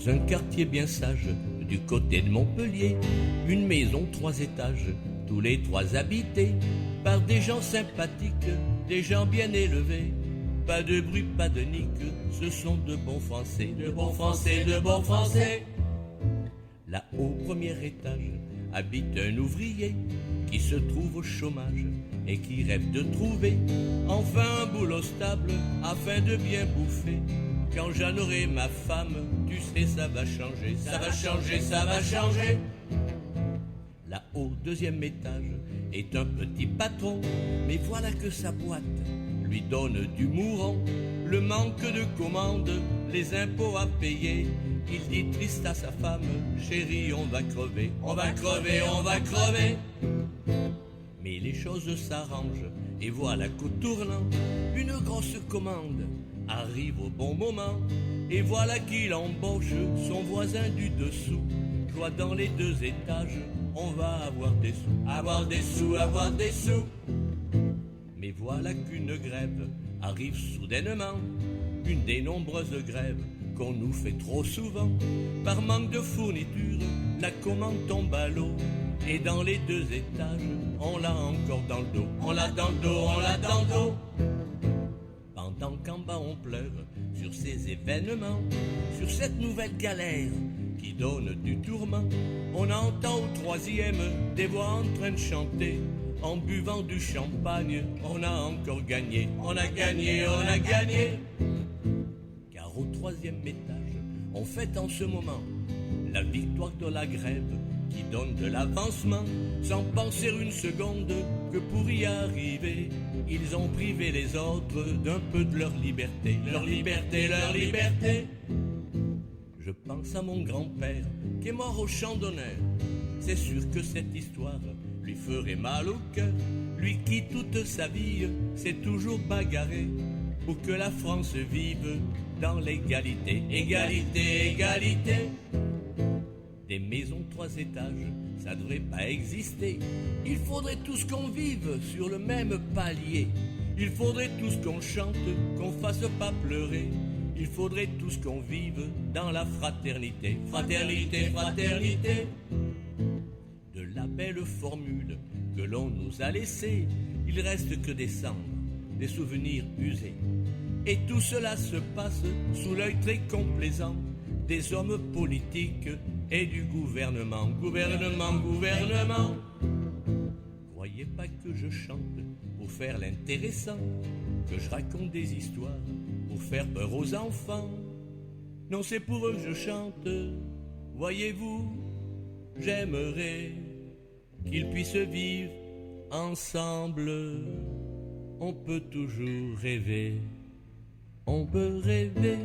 Dans un quartier bien sage, du côté de Montpellier, une maison 3 étages, tous les 3 habités par des gens sympathiques, des gens bien élevés. Pas de bruit, pas de nique, ce sont de bons Français, de bons Français, de bons Français. Là, au premier étage, habite un ouvrier qui se trouve au chômage et qui rêve de trouver enfin un boulot stable afin de bien bouffer. Quand j'en aurai ma femme, tu sais, ça va changer, ça va changer, ça va changer. Là, au deuxième étage, est un petit patron, mais voilà que sa boîte lui donne du mourant. Le manque de commandes, les impôts à payer. Il dit triste à sa femme, chérie, on va crever, on va crever, on va crever. Mais les choses s'arrangent, et voilà qu'au tournant, une grosse commande arrive au bon moment. Et voilà qu'il embauche son voisin du dessous. Toi, dans les 2 étages, on va avoir des sous, avoir des sous, avoir des sous. Mais voilà qu'une grève arrive soudainement, une des nombreuses grèves qu'on nous fait trop souvent. Par manque de fourniture, la commande tombe à l'eau. Et dans les 2 étages, on l'a encore dans le dos. On l'a dans le dos, on l'a dans le dos. Pendant qu'en bas on pleure sur ces événements, sur cette nouvelle galère qui donne du tourment, on entend au 3e des voix en train de chanter. En buvant du champagne, on a encore gagné, on a gagné, on a gagné. Car au 3e étage, on fête en ce moment la victoire de la grève qui donne de l'avancement, sans penser une seconde que pour y arriver, ils ont privé les autres d'un peu de leur liberté, leur liberté, leur liberté. Je pense à mon grand-père qui est mort au champ d'honneur. C'est sûr que cette histoire lui ferait mal au cœur. Lui qui toute sa vie s'est toujours bagarré pour que la France vive dans l'égalité. Égalité, égalité. Des maisons 3 étages, ça devrait pas exister. Il faudrait tous qu'on vive sur le même palier. Il faudrait tous qu'on chante, qu'on fasse pas pleurer. Il faudrait tous qu'on vive dans la fraternité. Fraternité, fraternité. De la belle formule que l'on nous a laissée, il reste que des cendres, des souvenirs usés. Et tout cela se passe sous l'œil très complaisant des hommes politiques et du gouvernement. Gouvernement, gouvernement. Croyez pas que je chante pour faire l'intéressant, que je raconte des histoires pour faire peur aux enfants. Non, c'est pour eux que je chante. Voyez-vous, j'aimerais qu'ils puissent vivre ensemble. On peut toujours rêver, on peut rêver.